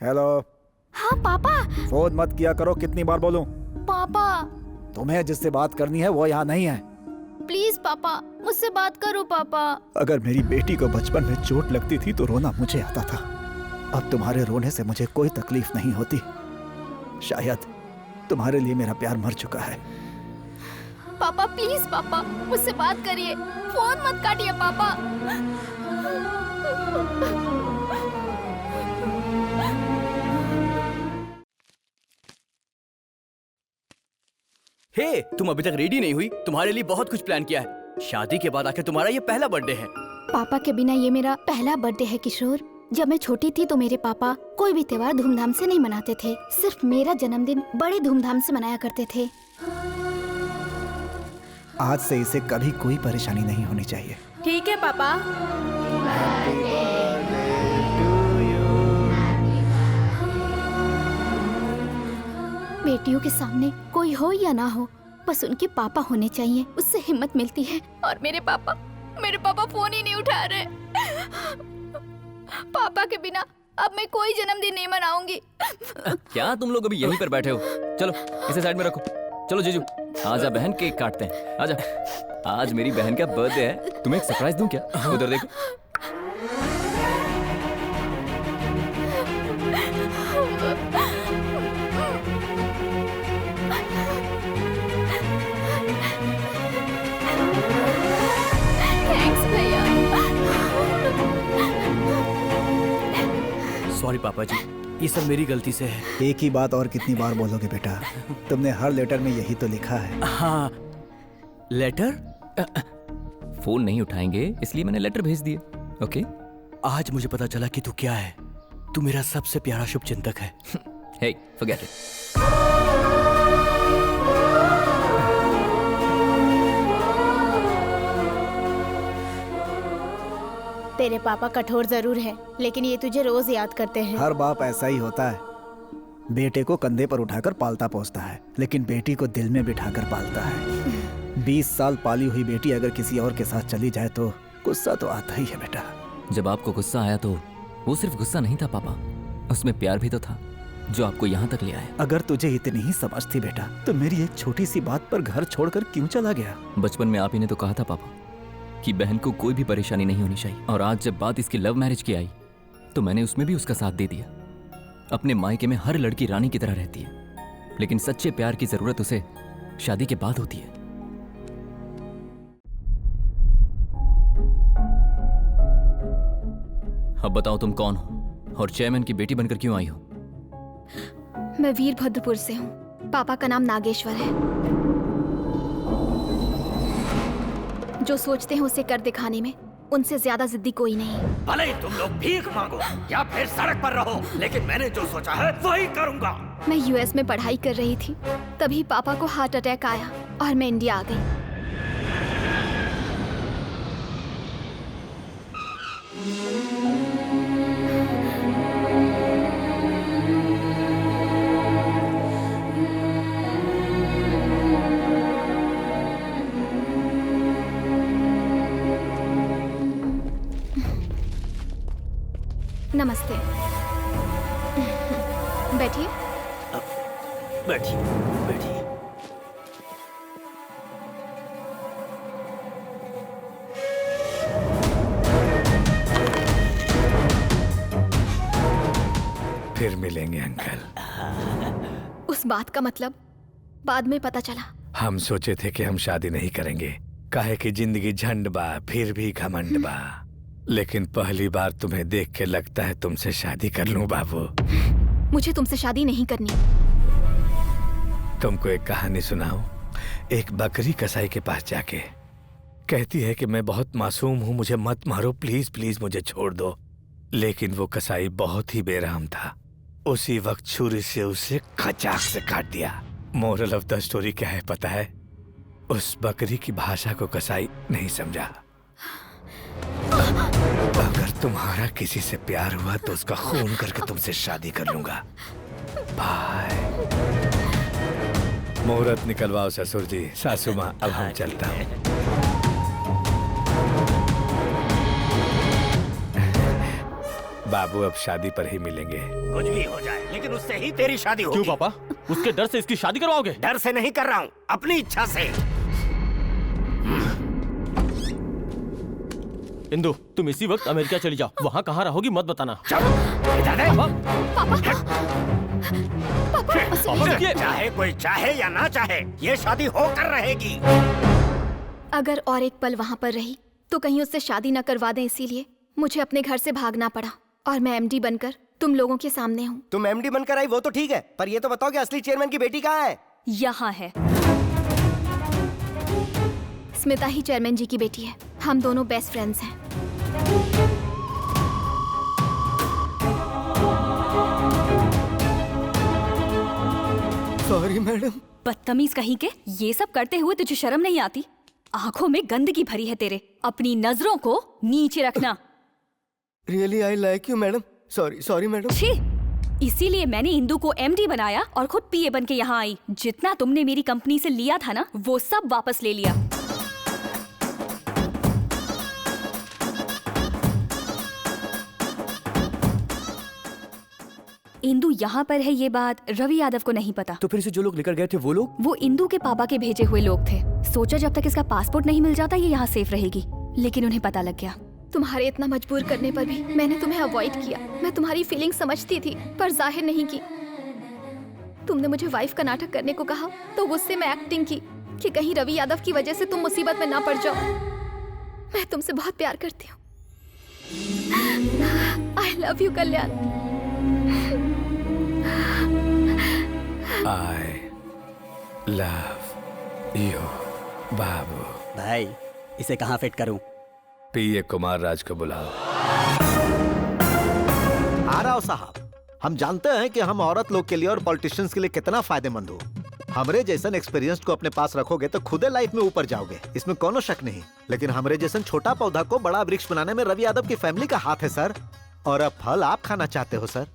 Hello. हाँ पापा। Phone मत किया करो, कितनी बार बोलूं? पापा तुम्हें जिससे बात करनी है वो यहाँ नहीं है। प्लीज पापा, मुझसे बात करो पापा। अगर मेरी बेटी को बचपन में चोट लगती थी तो रोना मुझे आता था। अब तुम्हारे रोने से मुझे कोई तकलीफ नहीं होती। शायद तुम्हारे लिए मेरा प्यार मर चुका है। पापा प्लीज पापा, मुझसे बात करिए, फोन मत काटिए पापा। हे, तुम अभी तक रेडी नहीं हुई? तुम्हारे लिए बहुत कुछ प्लान किया है। शादी के बाद आखिर तुम्हारा ये पहला बर्थडे है। पापा के बिना ये मेरा पहला बर्थडे है किशोर। जब मैं छोटी थी तो मेरे पापा कोई भी त्योहार धूमधाम से नहीं मनाते थे, सिर्फ मेरा जन्मदिन बड़े धूमधाम से मनाया करते थे। आज से इसे कभी कोई परेशानी नहीं होनी चाहिए। ठीक है पापा। बेटियों के सामने कोई हो या ना हो, बस उनके पापा होने चाहिए, उससे हिम्मत मिलती है। और मेरे पापा फोन ही नहीं उठा रहे। पापा के बिना अब मैं कोई जन्मदिन नहीं मनाऊंगी। क्या तुम लोग अभी यहीं पर बैठे हो? चलो इसे साइड में रखो। चलो जीजू, आजा बहन, केक काटते हैं। आजा, आज मेरी बहन का बर्थडे है। तुम्हें एक सरप्राइज दूं क्या? उधर देखो। थैंक्स भैया। सॉरी पापा जी, ये सब मेरी गलती से है। एक ही बात और कितनी बार बोलोगे बेटा? तुमने हर लेटर में यही तो लिखा है। हाँ, लेटर? फोन नहीं उठाएंगे इसलिए मैंने लेटर भेज दिए। ओके। आज मुझे पता चला कि तू क्या है। तू मेरा सबसे प्यारा शुभचिंतक है। हे, फॉरगेट इट। तेरे पापा कठोर जरूर है, लेकिन ये तुझे रोज याद करते हैं। हर बाप ऐसा ही होता है। बेटे को कंधे पर उठाकर पालता पोसता है, लेकिन बेटी को दिल में बिठाकर पालता है। 20 साल पाली हुई बेटी अगर किसी और के साथ चली जाए तो गुस्सा तो आता ही है बेटा। जब आपको गुस्सा आया तो वो सिर्फ गुस्सा नहीं था पापा, उसमें प्यार भी तो था जो आपको यहाँ तक ले आया। अगर तुझे इतनी ही समझ थी बेटा तो मेरी एक छोटी सी बात पर घर छोड़कर क्यों चला गया? बचपन में आप ही ने तो कहा था पापा कि बहन को कोई भी परेशानी नहीं होनी चाहिए, और आज जब बात इसकी लव मैरिज की आई तो मैंने उसमें भी उसका साथ दे दिया। अपने मायके में हर लड़की रानी की तरह रहती है, लेकिन सच्चे प्यार की जरूरत उसे शादी के बाद होती है। अब बताओ तुम कौन हो और चेयरमैन की बेटी बनकर क्यों आई हो? मैं वीरभद्रपुर से हूँ। पापा का नाम नागेश्वर है। जो सोचते हैं उसे कर दिखाने में उनसे ज्यादा जिद्दी कोई नहीं। भले ही तुम लोग भीख मांगो या फिर सड़क पर रहो, लेकिन मैंने जो सोचा है वही करूंगा। मैं यूएस में पढ़ाई कर रही थी, तभी पापा को हार्ट अटैक आया और मैं इंडिया आ गई। नमस्ते। बैठिए। बैठिए बैठिए। फिर मिलेंगे अंकल। उस बात का मतलब बाद में पता चला। हम सोचे थे कि हम शादी नहीं करेंगे, काहे कि जिंदगी झंड बा फिर भी घमंड बा, लेकिन पहली बार तुम्हें देख के लगता है तुमसे शादी कर लूं बाबू। मुझे तुमसे शादी नहीं करनी। तुमको एक कहानी सुनाऊं? एक बकरी कसाई के पास जाके कहती है कि मैं बहुत मासूम हूं, मुझे मत मारो, प्लीज प्लीज मुझे छोड़ दो। लेकिन वो कसाई बहुत ही बेरहम था। उसी वक्त छुरी से उसे खचाक से काट दिया। मोरल ऑफ द स्टोरी क्या है पता है? उस बकरी की भाषा को कसाई नहीं समझा। अगर तुम्हारा किसी से प्यार हुआ तो उसका खून करके तुमसे शादी कर लूंगा। बाय। मुहूर्त निकलवाओ ससुर जी। सासू माँ, अब हम चलता हूँ। बाबू अब शादी पर ही मिलेंगे। कुछ भी हो जाए लेकिन उससे ही तेरी शादी होगी। क्यों पापा? उसके डर से इसकी शादी करवाओगे? डर से नहीं कर रहा हूँ, अपनी इच्छा से। इंदु, तुम इसी वक्त अमेरिका चली जाओ। वहाँ कहाँ रहोगी मत बताना। इधर दे। पापा रुकिए। चाहे कोई चाहे या ना चाहे, ये शादी होकर रहेगी। अगर और एक पल वहाँ पर रही तो कहीं उससे शादी न करवा दें, इसीलिए मुझे अपने घर से भागना पड़ा और मैं एमडी बनकर तुम लोगों के सामने हूँ। तुम एमडी बनकर आई वो तो ठीक है, पर ये तो बताओ कि असली चेयरमैन की बेटी कहाँ है? यहाँ है। स्मिता ही चेयरमैन जी की बेटी है। हम दोनों बेस्ट फ्रेंड्स हैं। Sorry madam. बदतमीज कहीं के, ये सब करते हुए तुझे शर्म नहीं आती? आंखों में गंदगी भरी है तेरे। अपनी नजरों को नीचे रखना। Really I like you madam. Sorry madam. छी! इसीलिए मैंने इंदु को एमडी बनाया और खुद पीए बन के यहाँ आई। जितना तुमने मेरी कंपनी से लिया था ना, वो सब वापस ले लिया। इंदु यहाँ पर है, ये बात रवि यादव को नहीं पता। तो फिर से जो लोग लेकर गए थे वो लोग? वो इंदु के पापा के भेजे हुए लोग थे। सोचा जब तक इसका पासपोर्ट नहीं मिल जाता ये यहाँ सेफ रहेगी, लेकिन उन्हें पता लग गया। तुम्हारे इतना मजबूर करने पर भी मैंने तुम्हें अवॉइड किया। मैं तुम्हारी फीलिंग समझती थी पर जाहिर नहीं की। तुमने मुझे वाइफ का नाटक करने को कहा तो गुस्से में एक्टिंग की कि कहीं रवि यादव की वजह से तुम मुसीबत में ना पड़ जाओ। मैं तुमसे बहुत प्यार करती हूँ। I love you Kalyan. I love you बाबू। भाई इसे कहाँ फिट करूं? पीए कुमार राज को बुलाओ। आराव साहब, हम जानते हैं कि हम औरत लोग के लिए और पॉलिटिशियंस के लिए कितना फायदेमंद हो। हमरे जैसन एक्सपीरियंस को अपने पास रखोगे तो खुदे लाइफ में ऊपर जाओगे, इसमें कोनो शक नहीं। लेकिन हमरे जैसन छोटा पौधा को बड़ा वृक्ष बनाने में रवि यादव की फैमिली का हाथ है सर। और अब फल आप खाना चाहते हो सर,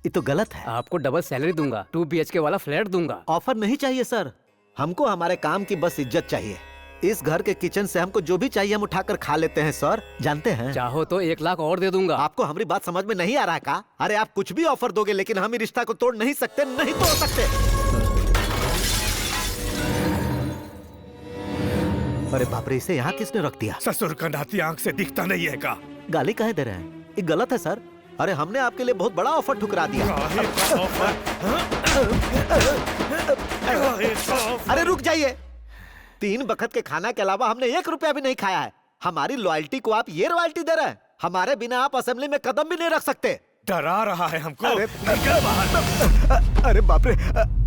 ये तो गलत है। आपको डबल सैलरी दूंगा, 2 BHK वाला फ्लैट दूंगा। ऑफर नहीं चाहिए सर, हमको हमारे काम की बस इज्जत चाहिए। इस घर के किचन से हमको जो भी चाहिए हम उठाकर खा लेते हैं सर, जानते हैं। चाहो तो 1 लाख और दे दूंगा। आपको हमारी बात समझ में नहीं आ रहा का? अरे आप कुछ भी ऑफर दोगे लेकिन हम रिश्ता को तोड़ नहीं सकते, नहीं तोड़ सकते। अरे बाप रे, इसे यहाँ किसने रख दिया? ससुर का नाती आंख से दिखता नहीं है का? गाली काहे दे रहे हैं? ये गलत है सर। अरे हमने आपके लिए बहुत बड़ा ऑफर ठुकरा दिया। अरे रुक जाइए, 3 वक्त के खाना के अलावा हमने 1 रुपया भी नहीं खाया है। हमारी लॉयल्टी को आप ये रॉयल्टी दे रहे हैं? हमारे बिना आप असेंबली में कदम भी नहीं रख सकते। डरा रहा है हमको। निकल बाहर। अरे बाप रे,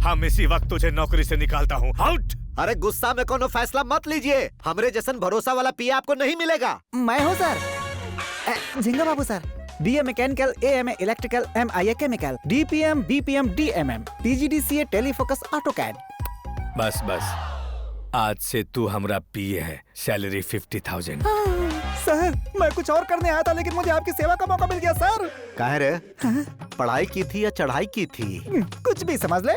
हम इसी वक्त तुझे नौकरी से निकालता हूँ। आउट। अरे गुस्सा में कोनो फैसला मत लीजिए। हमरे जैसन भरोसा वाला पीए आपको नहीं मिलेगा। मैं हूँ sir, Jhinga Babu sir. BA mechanical, AMA electrical, MIA chemical, DPM, BPM, DMM, PGDCA टेलीफोकस ऑटोकैड। बस आज से तू हमरा पीए है। सैलरी 50,000। सर मैं कुछ और करने आया था लेकिन मुझे आपकी सेवा का मौका मिल गया सर। काहे रे? पढ़ाई की थी या चढ़ाई की थी? कुछ भी समझ ले।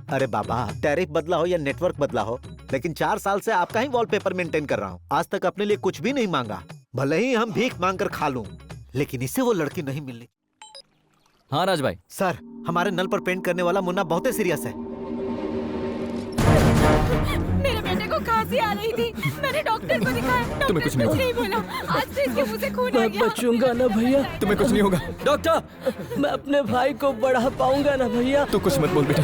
अरे बाबा, टैरिफ बदला हो या नेटवर्क बदला हो, लेकिन 4 साल से आपका ही वॉलपेपर मेंटेन कर रहा हूँ। आज तक अपने लिए कुछ भी नहीं मांगा। भले ही हम भीख मांग कर खा लूं, लेकिन इससे वो लड़की नहीं मिली। हाँ राज भाई। सर, हमारे नल पर पेंट करने वाला मुन्ना बहुत ही सीरियस है। मेरे बेटे को खांसी आ रही थी, मैंने डॉक्टर को दिखाया। तुम्हें कुछ नहीं होगा। बोला, आज से इसके मुंह से खून आ गया। बचूंगा ना भैया? तुम्हें कुछ नहीं होगा। डॉक्टर, मैं अपने भाई को बढ़ा पाऊंगा ना भैया? तू कुछ मत बोल बेटा।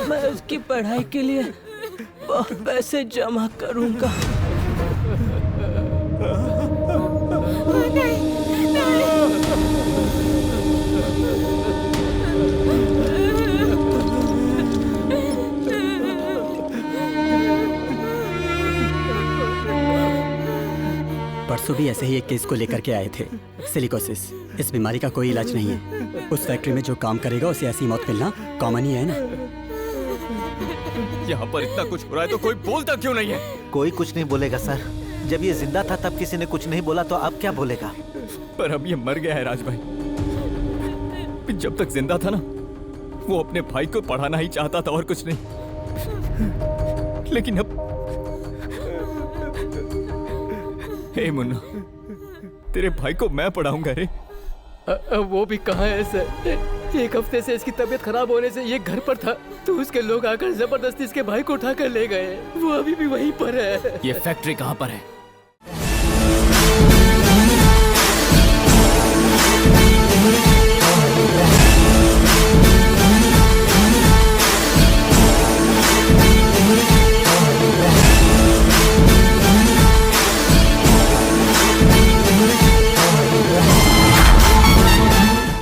मैं उसकी पढ़ाई के लिए बहुत पैसे जमा करूंगा। परसों भी ऐसे ही एक केस को लेकर के आए थे, सिलिकोसिस। इस बीमारी का कोई इलाज नहीं है। उस फैक्ट्री में जो काम करेगा उसे ऐसी मौत मिलना कॉमन ही है ना। यहाँ पर इतना कुछ हो रहा है तो कोई बोलता क्यों नहीं है? कोई कुछ नहीं बोलेगा सर। जब ये जिंदा था तब किसी ने कुछ नहीं बोला, तो अब क्या बोलेगा? पर अब ये मर गया है राज भाई। जब तक जिंदा था ना, वो अपने भाई को पढ़ाना ही चाहता था और कुछ नहीं। लेकिन अब हे मुन्ना, तेरे भाई को मैं पढ़ाऊंगा रे। वो भी कहाँ है सर? एक हफ्ते से इसकी तबीयत खराब होने से ये घर पर था, तो उसके लोग आकर जबरदस्ती इसके भाई को उठाकर ले गए। वो अभी भी वहीं पर है। ये फैक्ट्री कहाँ पर है?